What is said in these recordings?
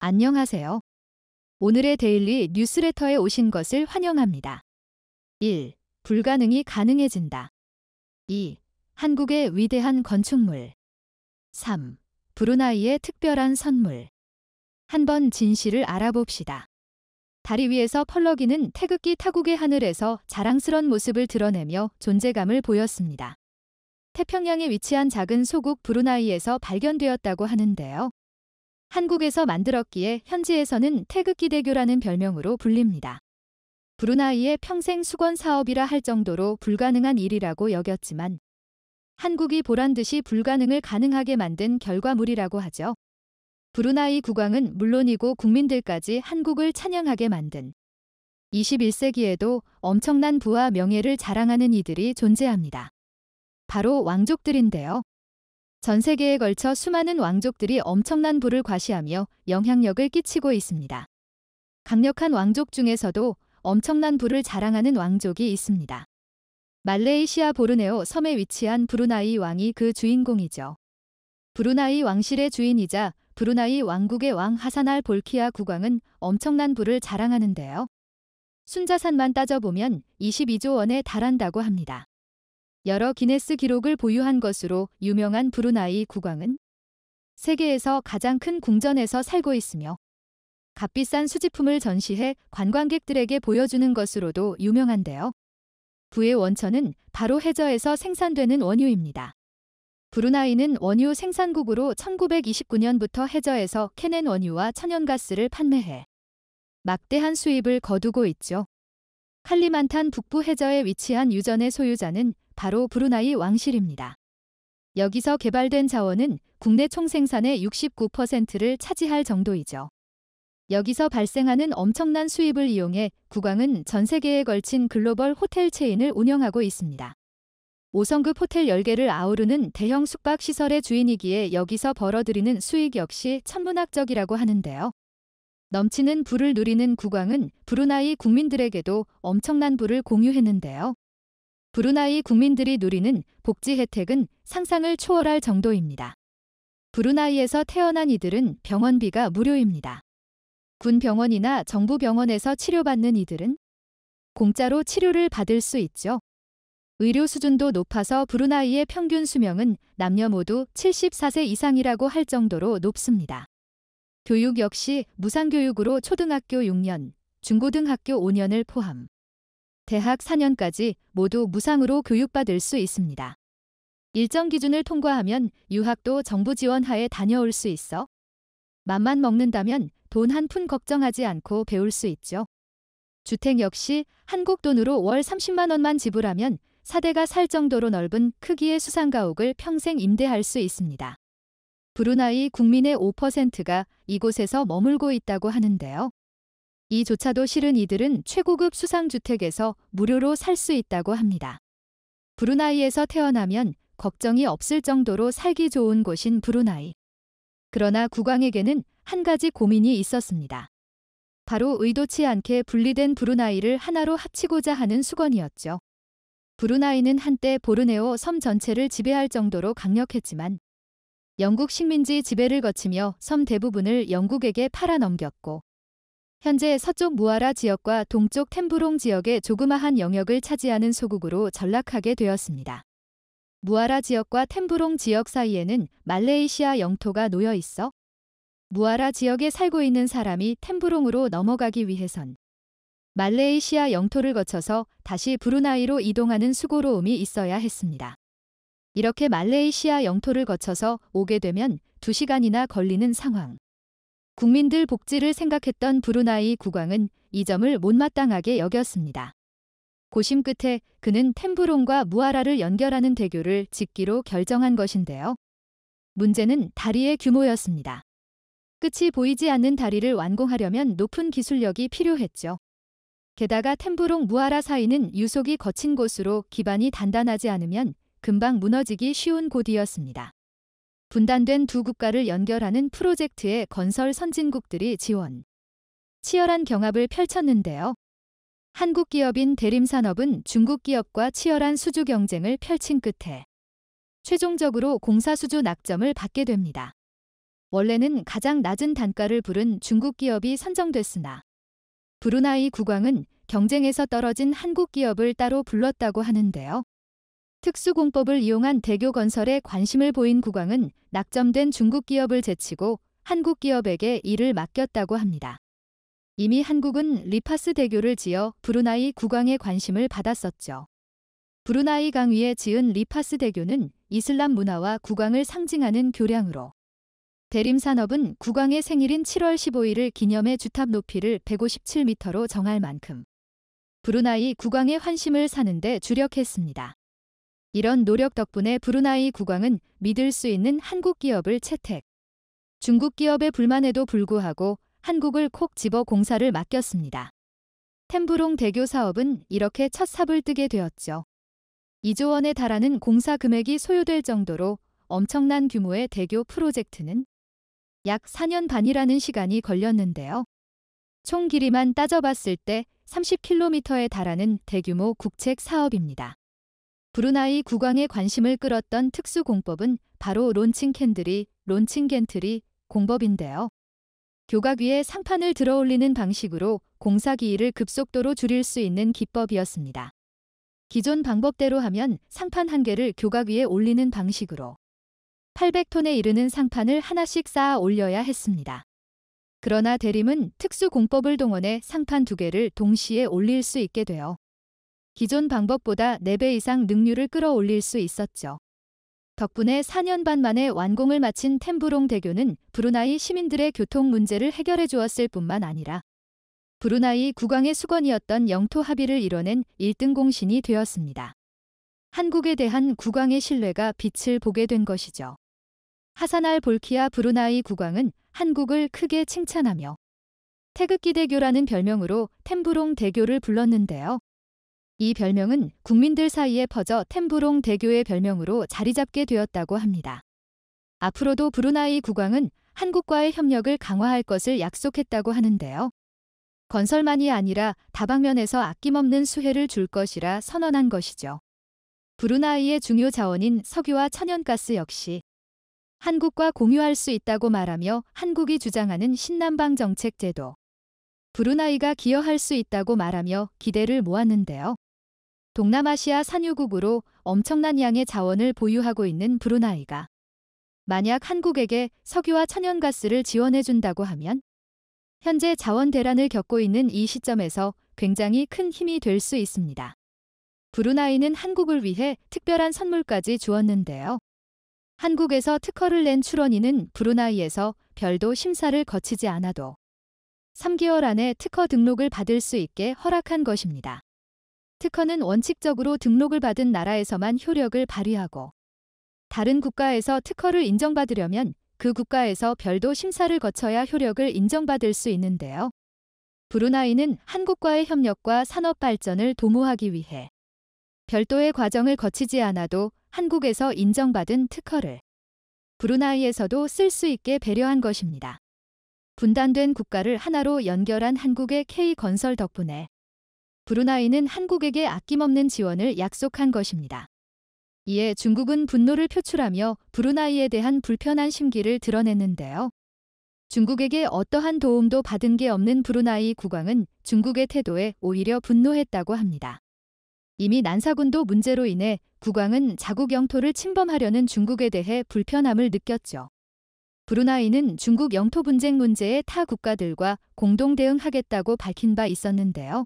안녕하세요. 오늘의 데일리 뉴스레터에 오신 것을 환영합니다. 1. 불가능이 가능해진다. 2. 한국의 위대한 건축물. 3. 브루나이의 특별한 선물. 한번 진실을 알아봅시다. 다리 위에서 펄럭이는 태극기 타국의 하늘에서 자랑스런 모습을 드러내며 존재감을 보였습니다. 태평양에 위치한 작은 소국 브루나이에서 발견되었다고 하는데요. 한국에서 만들었기에 현지에서는 태극기 대교라는 별명으로 불립니다. 브루나이의 평생 수건 사업이라 할 정도로 불가능한 일이라고 여겼지만 한국이 보란 듯이 불가능을 가능하게 만든 결과물이라고 하죠. 브루나이 국왕은 물론이고 국민들까지 한국을 찬양하게 만든 21세기에도 엄청난 부와 명예를 자랑하는 이들이 존재합니다. 바로 왕족들인데요. 전 세계에 걸쳐 수많은 왕족들이 엄청난 부를 과시하며 영향력을 끼치고 있습니다. 강력한 왕족 중에서도 엄청난 부를 자랑하는 왕족이 있습니다. 말레이시아 보르네오 섬에 위치한 브루나이 왕이 그 주인공이죠. 브루나이 왕실의 주인이자 브루나이 왕국의 왕 하산 알 볼키아 국왕은 엄청난 부를 자랑하는데요. 순자산만 따져보면 22조 원에 달한다고 합니다. 여러 기네스 기록을 보유한 것으로 유명한 브루나이 국왕은 세계에서 가장 큰 궁전에서 살고 있으며 값비싼 수집품을 전시해 관광객들에게 보여주는 것으로도 유명한데요. 부의 원천은 바로 해저에서 생산되는 원유입니다. 브루나이는 원유 생산국으로 1929년부터 해저에서 캐낸 원유와 천연가스를 판매해 막대한 수입을 거두고 있죠. 칼리만탄 북부 해저에 위치한 유전의 소유자는 바로 브루나이 왕실입니다. 여기서 개발된 자원은 국내 총생산의 69%를 차지할 정도이죠. 여기서 발생하는 엄청난 수입을 이용해 국왕은 전 세계에 걸친 글로벌 호텔 체인을 운영하고 있습니다. 5성급 호텔 10개를 아우르는 대형 숙박시설의 주인이기에 여기서 벌어들이는 수익 역시 천문학적이라고 하는데요. 넘치는 부를 누리는 국왕은 브루나이 국민들에게도 엄청난 부를 공유했는데요. 브루나이 국민들이 누리는 복지 혜택은 상상을 초월할 정도입니다. 브루나이에서 태어난 이들은 병원비가 무료입니다. 군 병원이나 정부 병원에서 치료받는 이들은 공짜로 치료를 받을 수 있죠. 의료 수준도 높아서 브루나이의 평균 수명은 남녀 모두 74세 이상이라고 할 정도로 높습니다. 교육 역시 무상교육으로 초등학교 6년, 중고등학교 5년을 포함 대학 4년까지 모두 무상으로 교육받을 수 있습니다. 일정 기준을 통과하면 유학도 정부 지원하에 다녀올 수 있어 맘만 먹는다면 돈 한 푼 걱정하지 않고 배울 수 있죠. 주택 역시 한국 돈으로 월 30만 원만 지불하면 4대가 살 정도로 넓은 크기의 수상가옥을 평생 임대할 수 있습니다. 브루나이 국민의 5%가 이곳에서 머물고 있다고 하는데요. 이조차도 싫은 이들은 최고급 수상주택에서 무료로 살 수 있다고 합니다. 브루나이에서 태어나면 걱정이 없을 정도로 살기 좋은 곳인 브루나이. 그러나 국왕에게는 한 가지 고민이 있었습니다. 바로 의도치 않게 분리된 브루나이를 하나로 합치고자 하는 수건이었죠. 브루나이는 한때 보르네오 섬 전체를 지배할 정도로 강력했지만 영국 식민지 지배를 거치며 섬 대부분을 영국에게 팔아넘겼고 현재 서쪽 무아라 지역과 동쪽 템부롱 지역의 조그마한 영역을 차지하는 소국으로 전락하게 되었습니다. 무아라 지역과 템부롱 지역 사이에는 말레이시아 영토가 놓여 있어 무아라 지역에 살고 있는 사람이 템부롱으로 넘어가기 위해선 말레이시아 영토를 거쳐서 다시 브루나이로 이동하는 수고로움이 있어야 했습니다. 이렇게 말레이시아 영토를 거쳐서 오게 되면 2시간이나 걸리는 상황. 국민들 복지를 생각했던 브루나이 국왕은 이 점을 못마땅하게 여겼습니다. 고심 끝에 그는 템부롱과 무아라를 연결하는 대교를 짓기로 결정한 것인데요. 문제는 다리의 규모였습니다. 끝이 보이지 않는 다리를 완공하려면 높은 기술력이 필요했죠. 게다가 템부롱 무아라 사이는 유속이 거친 곳으로 기반이 단단하지 않으면 금방 무너지기 쉬운 곳이었습니다. 분단된 두 국가를 연결하는 프로젝트에 건설 선진국들이 지원. 치열한 경합을 펼쳤는데요. 한국 기업인 대림산업은 중국 기업과 치열한 수주 경쟁을 펼친 끝에 최종적으로 공사 수주 낙점을 받게 됩니다. 원래는 가장 낮은 단가를 부른 중국 기업이 선정됐으나 브루나이 국왕은 경쟁에서 떨어진 한국 기업을 따로 불렀다고 하는데요. 특수공법을 이용한 대교 건설에 관심을 보인 국왕은 낙점된 중국 기업을 제치고 한국 기업에게 일을 맡겼다고 합니다. 이미 한국은 리파스 대교를 지어 브루나이 국왕의 관심을 받았었죠. 브루나이 강 위에 지은 리파스 대교는 이슬람 문화와 국왕을 상징하는 교량으로 대림산업은 국왕의 생일인 7월 15일을 기념해 주탑 높이를 157m로 정할 만큼 브루나이 국왕의 환심을 사는 데 주력했습니다. 이런 노력 덕분에 브루나이 국왕은 믿을 수 있는 한국 기업을 채택. 중국 기업의 불만에도 불구하고 한국을 콕 집어 공사를 맡겼습니다. 템부롱 대교 사업은 이렇게 첫 삽을 뜨게 되었죠. 2조 원에 달하는 공사 금액이 소요될 정도로 엄청난 규모의 대교 프로젝트는 약 4년 반이라는 시간이 걸렸는데요. 총 길이만 따져봤을 때 30km에 달하는 대규모 국책 사업입니다. 브루나이 국왕의 관심을 끌었던 특수공법은 바로 론칭 겐트리 공법인데요. 교각 위에 상판을 들어 올리는 방식으로 공사 기일을 급속도로 줄일 수 있는 기법이었습니다. 기존 방법대로 하면 상판 한 개를 교각 위에 올리는 방식으로 800톤에 이르는 상판을 하나씩 쌓아 올려야 했습니다. 그러나 대림은 특수공법을 동원해 상판 2개를 동시에 올릴 수 있게 되어 기존 방법보다 4배 이상 능률을 끌어올릴 수 있었죠. 덕분에 4년 반 만에 완공을 마친 템부롱 대교는 브루나이 시민들의 교통 문제를 해결해 주었을 뿐만 아니라 브루나이 국왕의 수건이었던 영토 합의를 이뤄낸 1등 공신이 되었습니다. 한국에 대한 국왕의 신뢰가 빛을 보게 된 것이죠. 하산 볼키아 브루나이 국왕은 한국을 크게 칭찬하며 태극기 대교라는 별명으로 템부롱 대교를 불렀는데요. 이 별명은 국민들 사이에 퍼져 템부롱 대교의 별명으로 자리 잡게 되었다고 합니다. 앞으로도 브루나이 국왕은 한국과의 협력을 강화할 것을 약속했다고 하는데요. 건설만이 아니라 다방면에서 아낌없는 수혜를 줄 것이라 선언한 것이죠. 브루나이의 중요 자원인 석유와 천연가스 역시 한국과 공유할 수 있다고 말하며 한국이 주장하는 신남방 정책 제도, 브루나이가 기여할 수 있다고 말하며 기대를 모았는데요. 동남아시아 산유국으로 엄청난 양의 자원을 보유하고 있는 브루나이가 만약 한국에게 석유와 천연가스를 지원해준다고 하면 현재 자원 대란을 겪고 있는 이 시점에서 굉장히 큰 힘이 될 수 있습니다. 브루나이는 한국을 위해 특별한 선물까지 주었는데요. 한국에서 특허를 낸 출원인은 브루나이에서 별도 심사를 거치지 않아도 3개월 안에 특허 등록을 받을 수 있게 허락한 것입니다. 특허는 원칙적으로 등록을 받은 나라에서만 효력을 발휘하고 다른 국가에서 특허를 인정받으려면 그 국가에서 별도 심사를 거쳐야 효력을 인정받을 수 있는데요. 브루나이는 한국과의 협력과 산업 발전을 도모하기 위해 별도의 과정을 거치지 않아도 한국에서 인정받은 특허를 브루나이에서도 쓸 수 있게 배려한 것입니다. 분단된 국가를 하나로 연결한 한국의 K건설 덕분에 브루나이는 한국에게 아낌없는 지원을 약속한 것입니다. 이에 중국은 분노를 표출하며 브루나이에 대한 불편한 심기를 드러냈는데요. 중국에게 어떠한 도움도 받은 게 없는 브루나이 국왕은 중국의 태도에 오히려 분노했다고 합니다. 이미 난사군도 문제로 인해 국왕은 자국 영토를 침범하려는 중국에 대해 불편함을 느꼈죠. 브루나이는 중국 영토 분쟁 문제에 타 국가들과 공동 대응하겠다고 밝힌 바 있었는데요.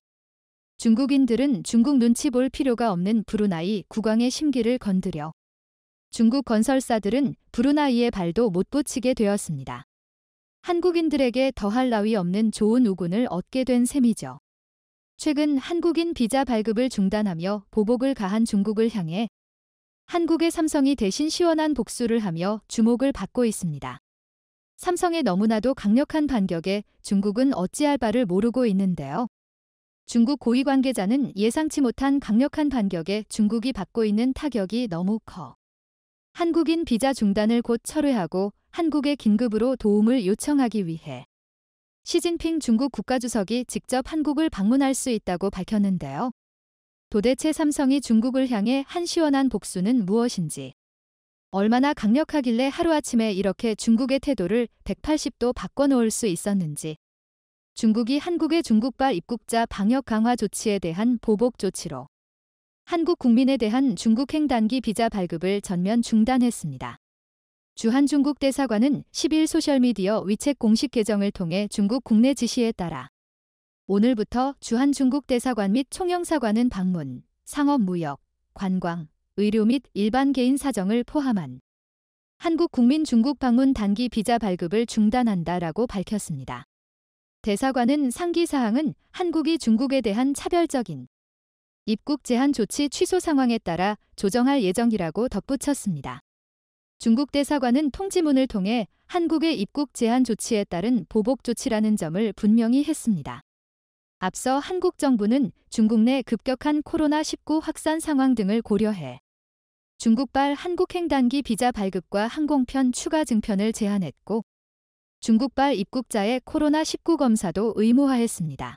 중국인들은 중국 눈치 볼 필요가 없는 브루나이 국왕의 심기를 건드려 중국 건설사들은 브루나이의 발도 못 붙이게 되었습니다. 한국인들에게 더할 나위 없는 좋은 우군을 얻게 된 셈이죠. 최근 한국인 비자 발급을 중단하며 보복을 가한 중국을 향해 한국의 삼성이 대신 시원한 복수를 하며 주목을 받고 있습니다. 삼성의 너무나도 강력한 반격에 중국은 어찌할 바를 모르고 있는데요. 중국 고위 관계자는 예상치 못한 강력한 반격에 중국이 받고 있는 타격이 너무 커 한국인 비자 중단을 곧 철회하고 한국에 긴급으로 도움을 요청하기 위해 시진핑 중국 국가주석이 직접 한국을 방문할 수 있다고 밝혔는데요. 도대체 삼성이 중국을 향해 한 시원한 복수는 무엇인지 얼마나 강력하길래 하루아침에 이렇게 중국의 태도를 180도 바꿔놓을 수 있었는지. 중국이 한국의 중국발 입국자 방역 강화 조치에 대한 보복 조치로 한국 국민에 대한 중국행 단기 비자 발급을 전면 중단했습니다. 주한 중국 대사관은 10일 소셜미디어 위챗 공식 계정을 통해 중국 국내 지시에 따라 오늘부터 주한 중국 대사관 및 총영사관은 방문, 상업 무역, 관광, 의료 및 일반 개인 사정을 포함한 한국 국민 중국 방문 단기 비자 발급을 중단한다라고 밝혔습니다. 대사관은 상기 사항은 한국이 중국에 대한 차별적인 입국 제한 조치 취소 상황에 따라 조정할 예정이라고 덧붙였습니다. 중국 대사관은 통지문을 통해 한국의 입국 제한 조치에 따른 보복 조치라는 점을 분명히 했습니다. 앞서 한국 정부는 중국 내 급격한 코로나19 확산 상황 등을 고려해 중국발 한국행 단기 비자 발급과 항공편 추가 증편을 제한했고 중국발 입국자의 코로나19 검사도 의무화했습니다.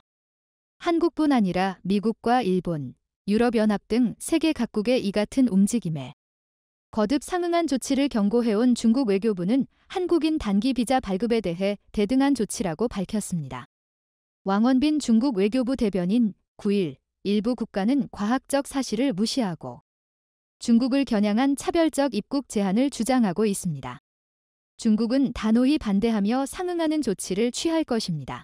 한국뿐 아니라 미국과 일본, 유럽연합 등 세계 각국의 이 같은 움직임에 거듭 상응한 조치를 경고해온 중국 외교부는 한국인 단기 비자 발급에 대해 대등한 조치라고 밝혔습니다. 왕원빈 중국 외교부 대변인 9일 일부 국가는 과학적 사실을 무시하고 중국을 겨냥한 차별적 입국 제한을 주장하고 있습니다. 중국은 단호히 반대하며 상응하는 조치를 취할 것입니다.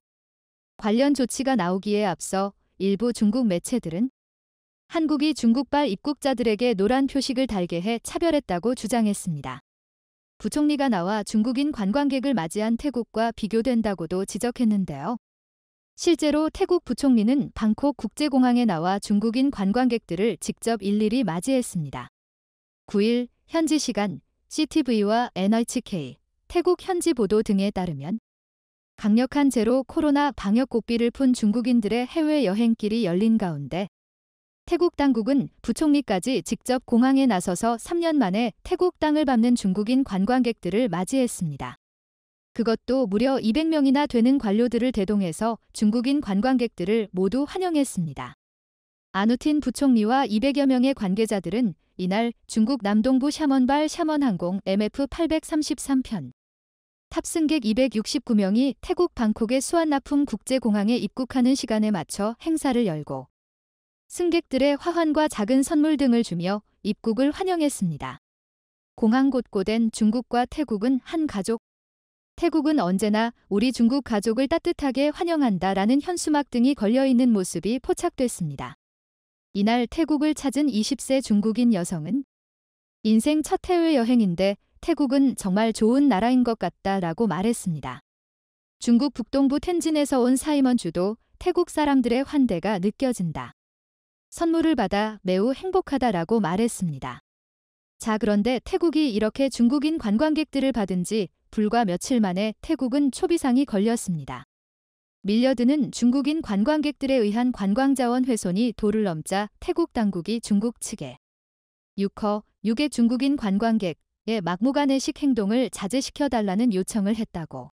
관련 조치가 나오기에 앞서 일부 중국 매체들은 한국이 중국발 입국자들에게 노란 표식을 달게 해 차별했다고 주장했습니다. 부총리가 나와 중국인 관광객을 맞이한 태국과 비교된다고도 지적했는데요. 실제로 태국 부총리는 방콕 국제공항에 나와 중국인 관광객들을 직접 일일이 맞이했습니다. 9일 현지 시간 CTV와 NHK, 태국 현지 보도 등에 따르면 강력한 제로 코로나 방역 고삐를 푼 중국인들의 해외 여행길이 열린 가운데 태국 당국은 부총리까지 직접 공항에 나서서 3년 만에 태국 땅을 밟는 중국인 관광객들을 맞이했습니다. 그것도 무려 200명이나 되는 관료들을 대동해서 중국인 관광객들을 모두 환영했습니다. 아누틴 부총리와 200여 명의 관계자들은 이날 중국 남동부 샤먼발 샤먼항공 MF833편 탑승객 269명이 태국 방콕의 수완나품 국제공항에 입국하는 시간에 맞춰 행사를 열고 승객들의 화환과 작은 선물 등을 주며 입국을 환영했습니다. 공항 곳곳엔 중국과 태국은 한 가족, 태국은 언제나 우리 중국 가족을 따뜻하게 환영한다라는 현수막 등이 걸려있는 모습이 포착됐습니다. 이날 태국을 찾은 20세 중국인 여성은 인생 첫 해외여행인데 태국은 정말 좋은 나라인 것 같다라고 말했습니다. 중국 북동부 텐진에서 온 사이먼 주도 태국 사람들의 환대가 느껴진다. 선물을 받아 매우 행복하다라고 말했습니다. 자, 그런데 태국이 이렇게 중국인 관광객들을 받은 지 불과 며칠 만에 태국은 초비상이 걸렸습니다. 밀려드는 중국인 관광객들에 의한 관광자원 훼손이 도를 넘자 태국 당국이 중국 측에 6의 중국인 관광객의 막무가내식 행동을 자제시켜달라는 요청을 했다고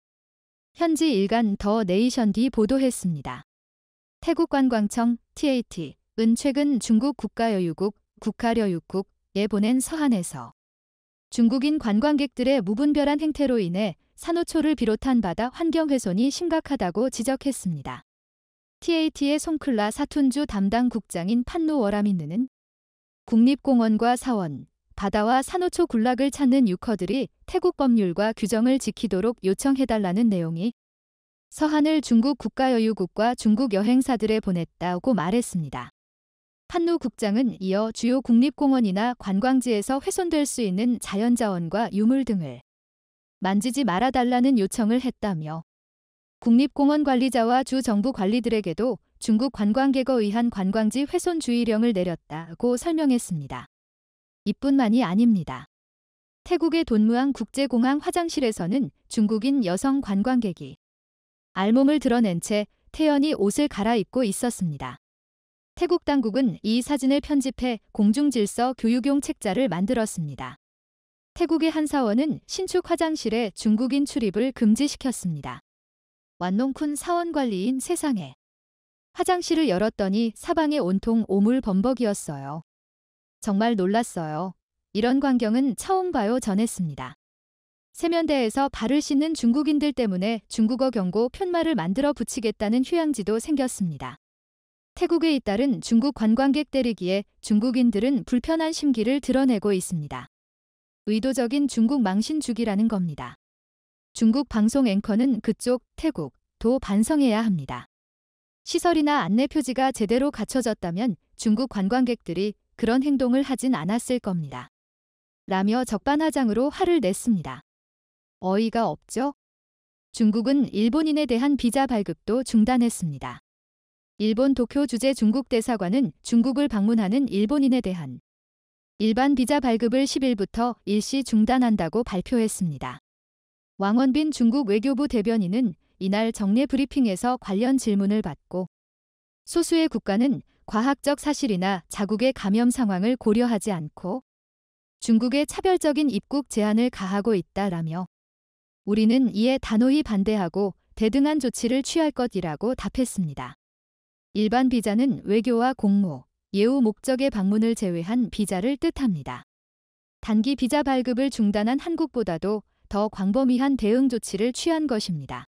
현지 일간 더 네이션D 보도했습니다. 태국 관광청 TAT은 최근 중국 국가여유국 국가려육국에 보낸 서한에서 중국인 관광객들의 무분별한 행태로 인해 산호초를 비롯한 바다 환경 훼손이 심각하다고 지적했습니다. TAT의 송클라 사툰주 담당 국장인 판노 워라민느는 국립공원과 사원, 바다와 산호초 군락을 찾는 유커들이 태국 법률과 규정을 지키도록 요청해달라는 내용이 서한을 중국 국가여유국과 중국 여행사들에 보냈다고 말했습니다. 판노 국장은 이어 주요 국립공원이나 관광지에서 훼손될 수 있는 자연자원과 유물 등을 만지지 말아달라는 요청을 했다며 국립공원 관리자와 주 정부 관리들에게도 중국 관광객에 의한 관광지 훼손 주의령을 내렸다고 설명했습니다. 이뿐만이 아닙니다. 태국의 돈무앙 국제공항 화장실에서는 중국인 여성 관광객이 알몸을 드러낸 채 태연히 옷을 갈아입고 있었습니다. 태국 당국은 이 사진을 편집해 공중질서 교육용 책자를 만들었습니다. 태국의 한 사원은 신축 화장실에 중국인 출입을 금지시켰습니다. 완농쿤 사원관리인 세상에. 화장실을 열었더니 사방에 온통 오물 범벅이었어요. 정말 놀랐어요. 이런 광경은 처음 봐요 전했습니다. 세면대에서 발을 씻는 중국인들 때문에 중국어 경고 푯말을 만들어 붙이겠다는 휴양지도 생겼습니다. 태국에 잇따른 중국 관광객 때리기에 중국인들은 불편한 심기를 드러내고 있습니다. 의도적인 중국 망신 주기라는 겁니다. 중국 방송 앵커는 그쪽 태국 도 반성해야 합니다. 시설이나 안내 표지가 제대로 갖춰졌다면 중국 관광객들이 그런 행동을 하진 않았을 겁니다. 라며 적반하장으로 화를 냈습니다. 어이가 없죠? 중국은 일본인에 대한 비자 발급도 중단했습니다. 일본 도쿄 주재 중국 대사관은 중국을 방문하는 일본인에 대한 일반 비자 발급을 10일부터 일시 중단한다고 발표했습니다. 왕원빈 중국 외교부 대변인은 이날 정례 브리핑에서 관련 질문을 받고 소수의 국가는 과학적 사실이나 자국의 감염 상황을 고려하지 않고 중국에 차별적인 입국 제한을 가하고 있다라며 우리는 이에 단호히 반대하고 대등한 조치를 취할 것이라고 답했습니다. 일반 비자는 외교와 공무, 예우 목적의 방문을 제외한 비자를 뜻합니다. 단기 비자 발급을 중단한 한국보다도 더 광범위한 대응 조치를 취한 것입니다.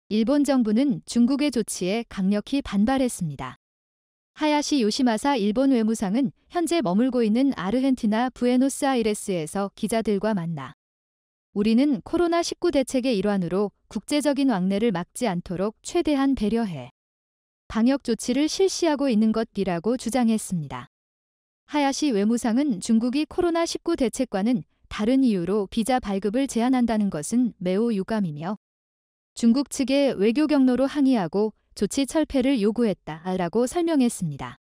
일본 정부는 중국의 조치에 강력히 반발했습니다. 하야시 요시마사 일본 외무상은 현재 머물고 있는 아르헨티나 부에노스아이레스에서 기자들과 만나 우리는 코로나19 대책의 일환으로 국제적인 왕래를 막지 않도록 최대한 배려해 방역 조치를 실시하고 있는 것이라고 주장했습니다. 하야시 외무상은 중국이 코로나19 대책과는 다른 이유로 비자 발급을 제한한다는 것은 매우 유감이며 중국 측의 외교 경로로 항의하고 조치 철폐를 요구했다라고 설명했습니다.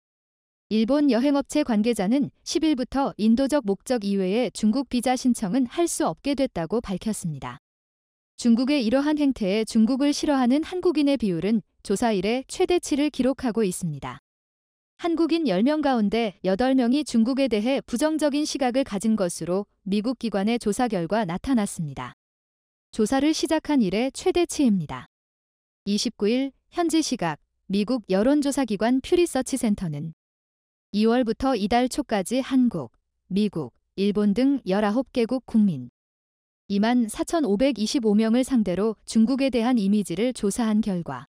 일본 여행업체 관계자는 10일부터 인도적 목적 이외의 중국 비자 신청은 할 수 없게 됐다고 밝혔습니다. 중국의 이러한 행태에 중국을 싫어하는 한국인의 비율은 조사 이래 최대치를 기록하고 있습니다. 한국인 10명 가운데 8명이 중국에 대해 부정적인 시각을 가진 것으로 미국 기관의 조사 결과 나타났습니다. 조사를 시작한 이래 최대치입니다. 29일 현지 시각 미국 여론조사기관 퓨리서치 센터는 2월부터 이달 초까지 한국, 미국, 일본 등 19개국 국민 24,525명을 상대로 중국에 대한 이미지를 조사한 결과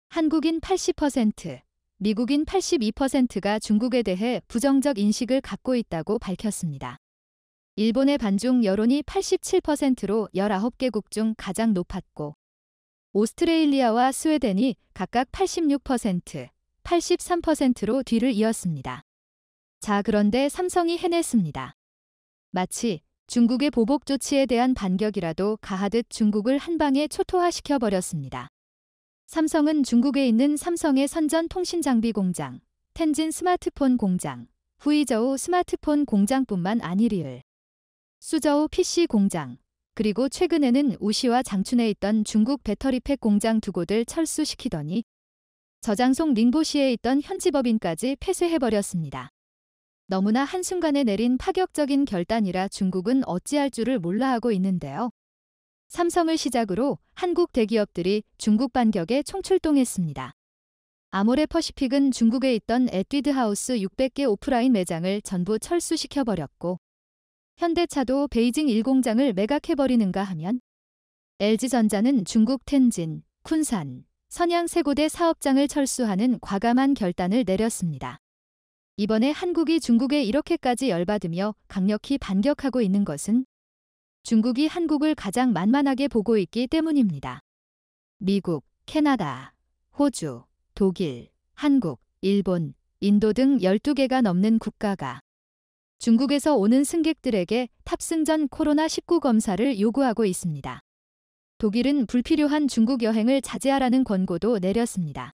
한국인 80%, 미국인 82%가 중국에 대해 부정적 인식을 갖고 있다고 밝혔습니다. 일본의 반중 여론이 87%로 19개국 중 가장 높았고 오스트레일리아와 스웨덴이 각각 86%, 83%로 뒤를 이었습니다. 자, 그런데 삼성이 해냈습니다. 마치 중국의 보복 조치에 대한 반격이라도 가하듯 중국을 한방에 초토화시켜버렸습니다. 삼성은 중국에 있는 삼성의 선전 통신장비 공장, 텐진 스마트폰 공장, 후이저우 스마트폰 공장뿐만 아니리을, 수저우 PC 공장, 그리고 최근에는 우시와 장춘에 있던 중국 배터리팩 공장 두 곳을 철수시키더니 저장송 닝보시에 있던 현지법인까지 폐쇄해버렸습니다. 너무나 한순간에 내린 파격적인 결단이라 중국은 어찌할 줄을 몰라 하고 있는데요. 삼성을 시작으로 한국 대기업들이 중국 반격에 총출동했습니다. 아모레퍼시픽은 중국에 있던 에뛰드하우스 600개 오프라인 매장을 전부 철수시켜버렸고 현대차도 베이징 1공장을 매각해버리는가 하면 LG전자는 중국 텐진, 쿤산, 선양 3곳의 사업장을 철수하는 과감한 결단을 내렸습니다. 이번에 한국이 중국에 이렇게까지 열받으며 강력히 반격하고 있는 것은 중국이 한국을 가장 만만하게 보고 있기 때문입니다. 미국, 캐나다, 호주, 독일, 한국, 일본, 인도 등 12개가 넘는 국가가 중국에서 오는 승객들에게 탑승 전 코로나19 검사를 요구하고 있습니다. 독일은 불필요한 중국 여행을 자제하라는 권고도 내렸습니다.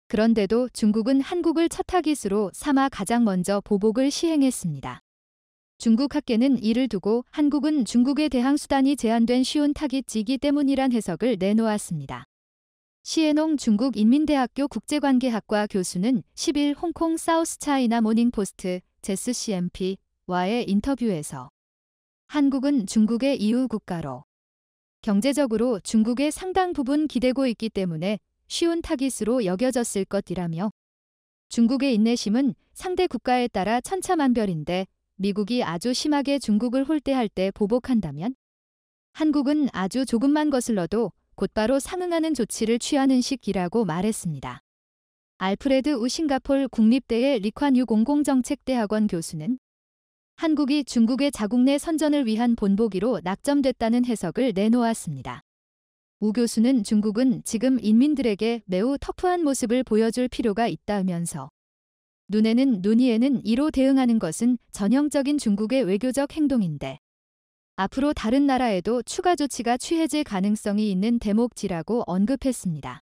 그런데도 중국은 한국을 첫 타깃으로 삼아 가장 먼저 보복을 시행했습니다. 중국 학계는 이를 두고 한국은 중국에 대항 수단이 제한된 쉬운 타깃이기 때문이란 해석을 내놓았습니다. 시에농 중국인민대학교 국제관계학과 교수는 10일 홍콩 사우스차이나 모닝포스트 제스CMP와의 인터뷰에서 한국은 중국의 이웃 국가로 경제적으로 중국의 상당 부분 기대고 있기 때문에 쉬운 타깃으로 여겨졌을 것이라며 중국의 인내심은 상대 국가에 따라 천차만별인데 미국이 아주 심하게 중국을 홀대할 때 보복한다면 한국은 아주 조금만 거슬러도 곧바로 상응하는 조치를 취하는 식이라고 말했습니다. 알프레드 우 싱가폴 국립대의 리콴유 공공정책대학원 교수는 한국이 중국의 자국 내 선전을 위한 본보기로 낙점됐다는 해석을 내놓았습니다. 우 교수는 중국은 지금 인민들에게 매우 터프한 모습을 보여줄 필요가 있다면서 눈에는 눈, 이에는 이로 대응하는 것은 전형적인 중국의 외교적 행동인데 앞으로 다른 나라에도 추가 조치가 취해질 가능성이 있는 대목지라고 언급했습니다.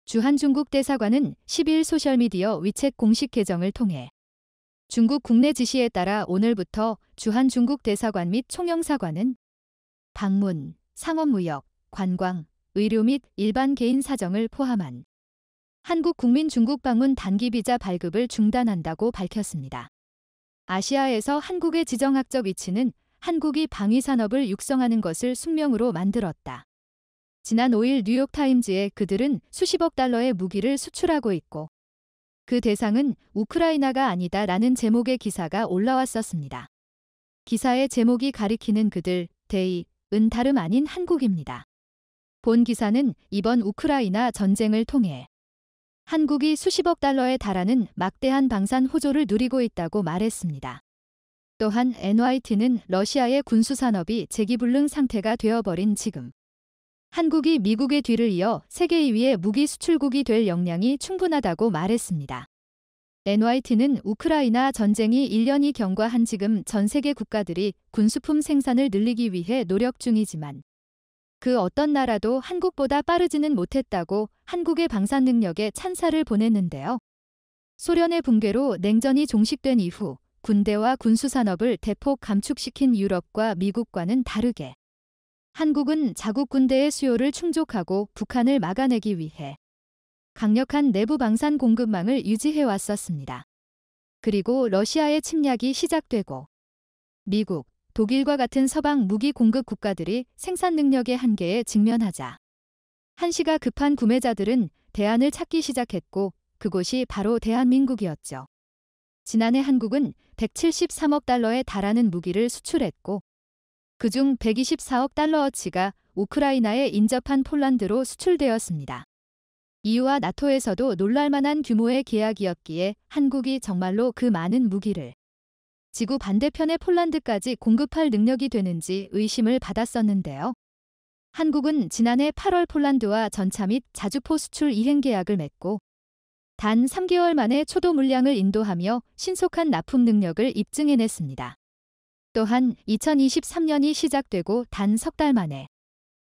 주한 중국 대사관은 12일 소셜미디어 위챗 공식 계정을 통해 중국 국내 지시에 따라 오늘부터 주한 중국 대사관 및 총영사관은 방문, 상업무역, 관광, 의료 및 일반 개인 사정을 포함한 한국 국민 중국 방문 단기 비자 발급을 중단한다고 밝혔습니다. 아시아에서 한국의 지정학적 위치는 한국이 방위산업을 육성하는 것을 숙명으로 만들었다. 지난 5일 뉴욕타임즈에 그들은 수십억 달러의 무기를 수출하고 있고 그 대상은 우크라이나가 아니다라는 제목의 기사가 올라왔었습니다. 기사의 제목이 가리키는 그들, 대의은 다름 아닌 한국입니다. 본 기사는 이번 우크라이나 전쟁을 통해 한국이 수십억 달러에 달하는 막대한 방산 호조를 누리고 있다고 말했습니다. 또한 NYT는 러시아의 군수산업이 재기불능 상태가 되어버린 지금 한국이 미국의 뒤를 이어 세계 2위의 무기 수출국이 될 역량이 충분하다고 말했습니다. NYT는 우크라이나 전쟁이 1년이 경과한 지금 전 세계 국가들이 군수품 생산을 늘리기 위해 노력 중이지만 그 어떤 나라도 한국보다 빠르지는 못했다고 한국의 방산 능력에 찬사를 보냈는데요. 소련의 붕괴로 냉전이 종식된 이후 군대와 군수산업을 대폭 감축시킨 유럽과 미국과는 다르게 한국은 자국 군대의 수요를 충족하고 북한을 막아내기 위해 강력한 내부 방산 공급망을 유지해 왔었습니다. 그리고 러시아의 침략이 시작되고 미국, 독일과 같은 서방 무기 공급 국가들이 생산 능력의 한계에 직면하자 한시가 급한 구매자들은 대안을 찾기 시작했고 그곳이 바로 대한민국이었죠. 지난해 한국은 173억 달러에 달하는 무기를 수출했고 그중 124억 달러어치가 우크라이나에 인접한 폴란드로 수출되었습니다. EU와 나토에서도 놀랄만한 규모의 계약이었기에 한국이 정말로 그 많은 무기를 지구 반대편의 폴란드까지 공급할 능력이 되는지 의심을 받았었는데요. 한국은 지난해 8월 폴란드와 전차 및 자주포 수출 이행 계약을 맺고 단 3개월 만에 초도 물량을 인도하며 신속한 납품 능력을 입증해냈습니다. 또한 2023년이 시작되고 단 석 달 만에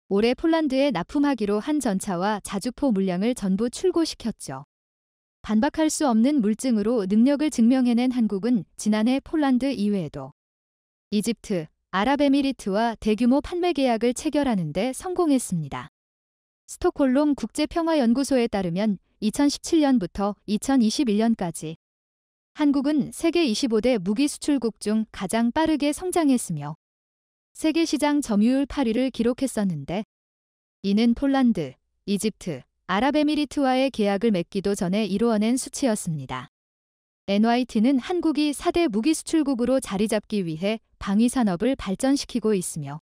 올해 폴란드에 납품하기로 한 전차와 자주포 물량을 전부 출고시켰죠. 반박할 수 없는 물증으로 능력을 증명해낸 한국은 지난해 폴란드 이외에도 이집트, 아랍에미리트와 대규모 판매 계약을 체결하는 데 성공했습니다. 스톡홀름 국제평화연구소에 따르면 2017년부터 2021년까지 한국은 세계 25대 무기 수출국 중 가장 빠르게 성장했으며 세계 시장 점유율 8위를 기록했었는데 이는 폴란드, 이집트, 아랍에미리트와의 계약을 맺기도 전에 이루어낸 수치였습니다. NYT는 한국이 4대 무기 수출국으로 자리 잡기 위해 방위산업을 발전시키고 있으며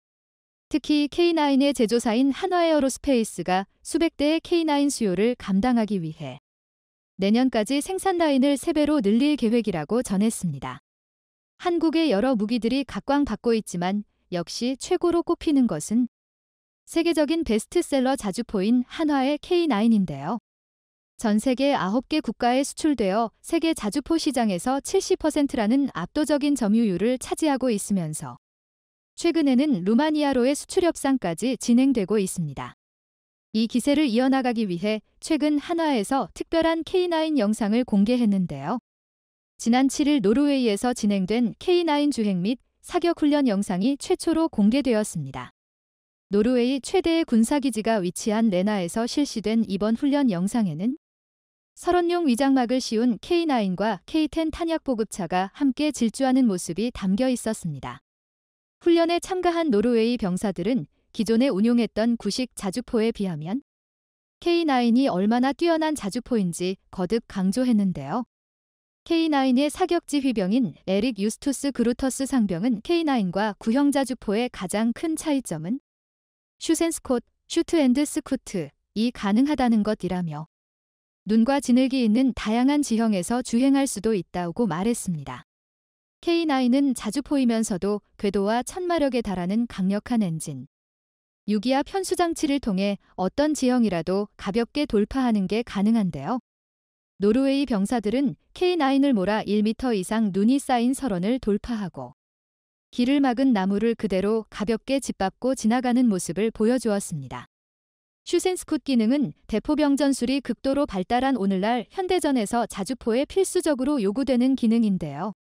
특히 K9의 제조사인 한화에어로스페이스가 수백 대의 K9 수요를 감당하기 위해 내년까지 생산 라인을 3배로 늘릴 계획이라고 전했습니다. 한국의 여러 무기들이 각광받고 있지만 역시 최고로 꼽히는 것은 세계적인 베스트셀러 자주포인 한화의 K9인데요. 전 세계 9개 국가에 수출되어 세계 자주포 시장에서 70%라는 압도적인 점유율을 차지하고 있으면서 최근에는 루마니아로의 수출 협상까지 진행되고 있습니다. 이 기세를 이어나가기 위해 최근 한화에서 특별한 K9 영상을 공개했는데요. 지난 7일 노르웨이에서 진행된 K9 주행 및 사격 훈련 영상이 최초로 공개되었습니다. 노르웨이 최대의 군사기지가 위치한 레나에서 실시된 이번 훈련 영상에는 설원용 위장막을 씌운 K9과 K10 탄약 보급차가 함께 질주하는 모습이 담겨 있었습니다. 훈련에 참가한 노르웨이 병사들은 기존에 운용했던 구식 자주포에 비하면 K9이 얼마나 뛰어난 자주포인지 거듭 강조했는데요. K9의 사격지 휘병인 에릭 유스투스 그루터스 상병은 K9과 구형 자주포의 가장 큰 차이점은 슈센스콧, 슈트 앤드 스쿠트, 이 가능하다는 것이라며 눈과 지늘기 있는 다양한 지형에서 주행할 수도 있다고 말했습니다. K9은 자주포이면서도 궤도와 1000마력에 달하는 강력한 엔진, 유기압 편수 장치를 통해 어떤 지형이라도 가볍게 돌파하는 게 가능한데요. 노르웨이 병사들은 K9을 몰아 1m 이상 눈이 쌓인 설원을 돌파하고 길을 막은 나무를 그대로 가볍게 짓밟고 지나가는 모습을 보여주었습니다. 슈센스콧 기능은 대포병 전술이 극도로 발달한 오늘날 현대전에서 자주포에 필수적으로 요구되는 기능인데요.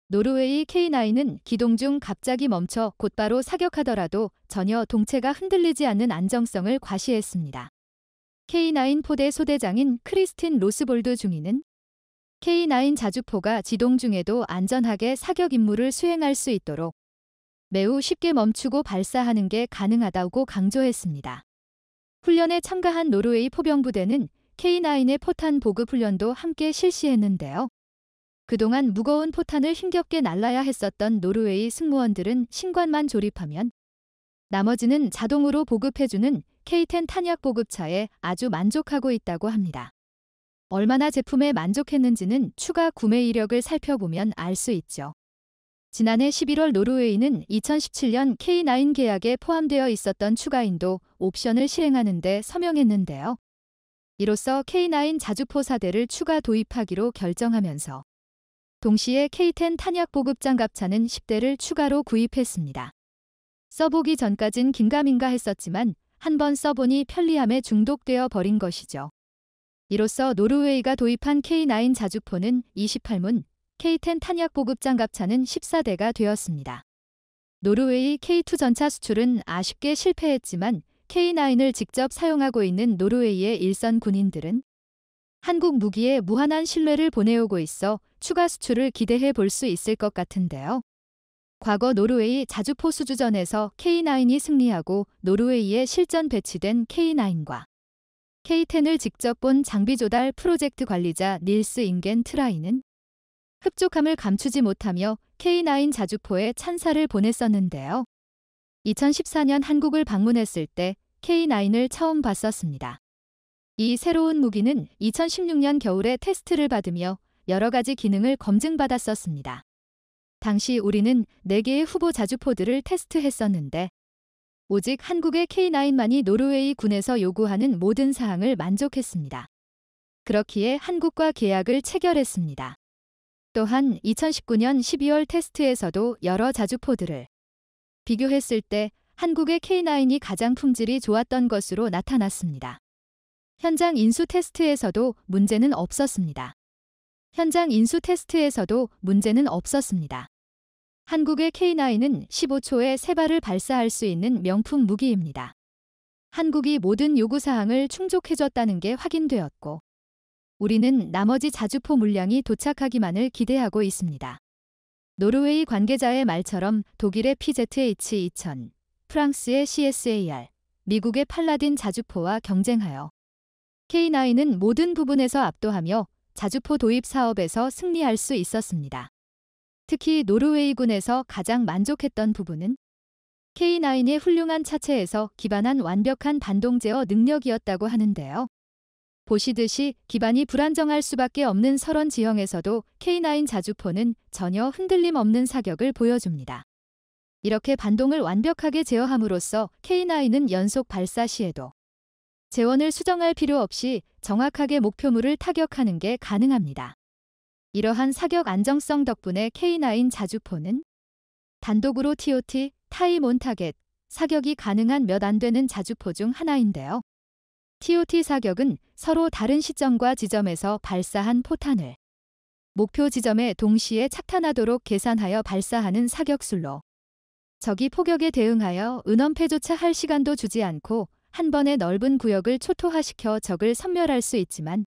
노르웨이 K9은 기동 중 갑자기 멈춰 곧바로 사격하더라도 전혀 동체가 흔들리지 않는 안정성을 과시했습니다. K9 포대 소대장인 크리스틴 로스볼드 중위는 K9 자주포가 지동 중에도 안전하게 사격 임무를 수행할 수 있도록 매우 쉽게 멈추고 발사하는 게 가능하다고 강조했습니다. 훈련에 참가한 노르웨이 포병부대는 K9의 포탄 보급 훈련도 함께 실시했는데요. 그동안 무거운 포탄을 힘겹게 날라야 했었던 노르웨이 승무원들은 신관만 조립하면 나머지는 자동으로 보급해주는 K10 탄약 보급차에 아주 만족하고 있다고 합니다. 얼마나 제품에 만족했는지는 추가 구매 이력을 살펴보면 알 수 있죠. 지난해 11월 노르웨이는 2017년 K9 계약에 포함되어 있었던 추가인도 옵션을 실행하는 데 서명했는데요. 이로써 K9 자주포 4대를 추가 도입하기로 결정하면서 동시에 K10 탄약 보급 장갑차는 10대를 추가로 구입했습니다. 써보기 전까진 긴가민가 했었지만 한번 써보니 편리함에 중독되어 버린 것이죠. 이로써 노르웨이가 도입한 K9 자주포는 28문, K10 탄약 보급 장갑차는 14대가 되었습니다. 노르웨이 K2 전차 수출은 아쉽게 실패했지만 K9을 직접 사용하고 있는 노르웨이의 일선 군인들은 한국 무기에 무한한 신뢰를 보내오고 있어 추가 수출을 기대해 볼 수 있을 것 같은데요. 과거 노르웨이 자주포 수주전에서 K9이 승리하고 노르웨이에 실전 배치된 K9과 K10을 직접 본 장비 조달 프로젝트 관리자 닐스 잉겐 트라이는 흡족함을 감추지 못하며 K9 자주포에 찬사를 보냈었는데요. 2014년 한국을 방문했을 때 K9을 처음 봤었습니다. 이 새로운 무기는 2016년 겨울에 테스트를 받으며 여러 가지 기능을 검증받았었습니다. 당시 우리는 4개의 후보 자주포들을 테스트했었는데 오직 한국의 K9만이 노르웨이 군에서 요구하는 모든 사항을 만족했습니다. 그렇기에 한국과 계약을 체결했습니다. 또한 2019년 12월 테스트에서도 여러 자주포들을 비교했을 때 한국의 K9이 가장 품질이 좋았던 것으로 나타났습니다. 현장 인수 테스트에서도 문제는 없었습니다. 한국의 K9은 15초에 3발을 발사할 수 있는 명품 무기입니다. 한국이 모든 요구사항을 충족해줬다는 게 확인되었고 우리는 나머지 자주포 물량이 도착하기만을 기대하고 있습니다. 노르웨이 관계자의 말처럼 독일의 PZH-2000, 프랑스의 CSAR, 미국의 팔라딘 자주포와 경쟁하여 K9은 모든 부분에서 압도하며 자주포 도입 사업에서 승리할 수 있었습니다. 특히 노르웨이군에서 가장 만족했던 부분은 K9의 훌륭한 차체에서 기반한 완벽한 반동 제어 능력이었다고 하는데요. 보시듯이 기반이 불안정할 수밖에 없는 설원 지형에서도 K9 자주포는 전혀 흔들림 없는 사격을 보여줍니다. 이렇게 반동을 완벽하게 제어함으로써 K9은 연속 발사 시에도 재원을 수정할 필요 없이 정확하게 목표물을 타격하는 게 가능합니다. 이러한 사격 안정성 덕분에 K9 자주포는 단독으로 TOT, 타임 온 타겟, 사격이 가능한 몇 안 되는 자주포 중 하나인데요. TOT 사격은 서로 다른 시점과 지점에서 발사한 포탄을 목표 지점에 동시에 착탄하도록 계산하여 발사하는 사격술로 적이 포격에 대응하여 은원패조차 할 시간도 주지 않고 한 번에 넓은 구역을 초토화시켜 적을 섬멸할 수 있지만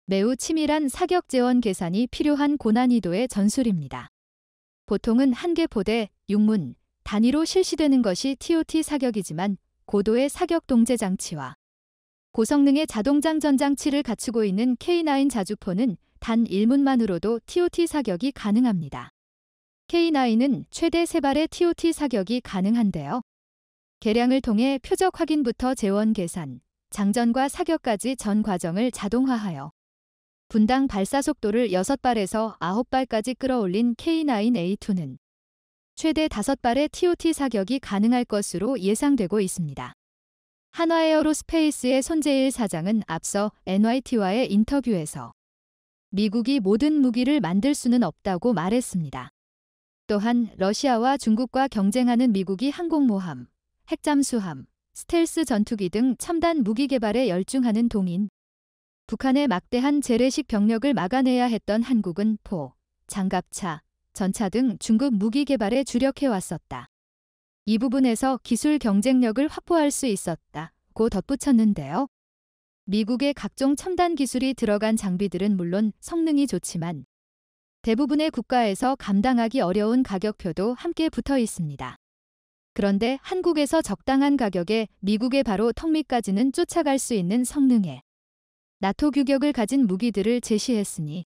매우 치밀한 사격 재원 계산이 필요한 고난이도의 전술입니다. 보통은 한 개 포대, 6문 단위로 실시되는 것이 TOT 사격이지만 고도의 사격 동제 장치와 고성능의 자동장 전장치를 갖추고 있는 K9 자주포는 단 1문만으로도 TOT 사격이 가능합니다. K9은 최대 3발의 TOT 사격이 가능한데요. 개량을 통해 표적 확인부터 재원 계산, 장전과 사격까지 전 과정을 자동화하여 분당 발사 속도를 6발에서 9발까지 끌어올린 K9A2는 최대 5발의 TOT 사격이 가능할 것으로 예상되고 있습니다. 한화에어로스페이스의 손재일 사장은 앞서 NYT와의 인터뷰에서 미국이 모든 무기를 만들 수는 없다고 말했습니다. 또한 러시아와 중국과 경쟁하는 미국이 항공모함, 핵잠수함, 스텔스 전투기 등 첨단 무기 개발에 열중하는 동인 북한의 막대한 재래식 병력을 막아내야 했던 한국은 포, 장갑차, 전차 등 중국 무기 개발에 주력해왔었다. 이 부분에서 기술 경쟁력을 확보할 수 있었다고 덧붙였는데요. 미국의 각종 첨단 기술이 들어간 장비들은 물론 성능이 좋지만 대부분의 국가에서 감당하기 어려운 가격표도 함께 붙어 있습니다. 그런데 한국에서 적당한 가격에 미국의 바로 턱 밑까지는 쫓아갈 수 있는 성능의 나토 규격을 가진 무기들을 제시했으니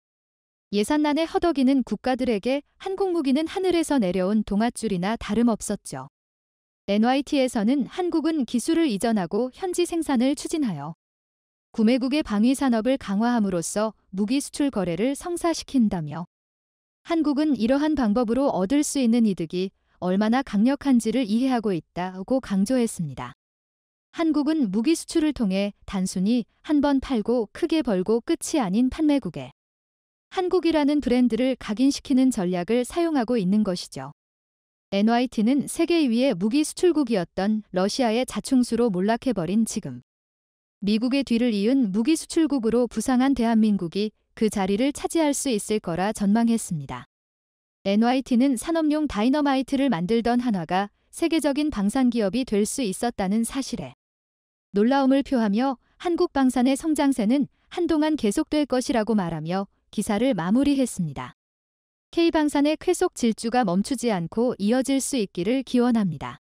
예산난에 허덕이는 국가들에게 한국 무기는 하늘에서 내려온 동아줄이나 다름없었죠. NYT에서는 한국은 기술을 이전하고 현지 생산을 추진하여 구매국의 방위 산업을 강화함으로써 무기 수출 거래를 성사시킨다며 한국은 이러한 방법으로 얻을 수 있는 이득이 얼마나 강력한지를 이해하고 있다고 강조했습니다. 한국은 무기 수출을 통해 단순히 한 번 팔고 크게 벌고 끝이 아닌 판매국에 한국이라는 브랜드를 각인시키는 전략을 사용하고 있는 것이죠. NYT는 세계 2위의 무기 수출국이었던 러시아의 자충수로 몰락해버린 지금 미국의 뒤를 이은 무기 수출국으로 부상한 대한민국이 그 자리를 차지할 수 있을 거라 전망했습니다. NYT는 산업용 다이너마이트를 만들던 한화가 세계적인 방산기업이 될 수 있었다는 사실에 놀라움을 표하며 한국 방산의 성장세는 한동안 계속될 것이라고 말하며 기사를 마무리했습니다. K방산의 쾌속 질주가 멈추지 않고 이어질 수 있기를 기원합니다.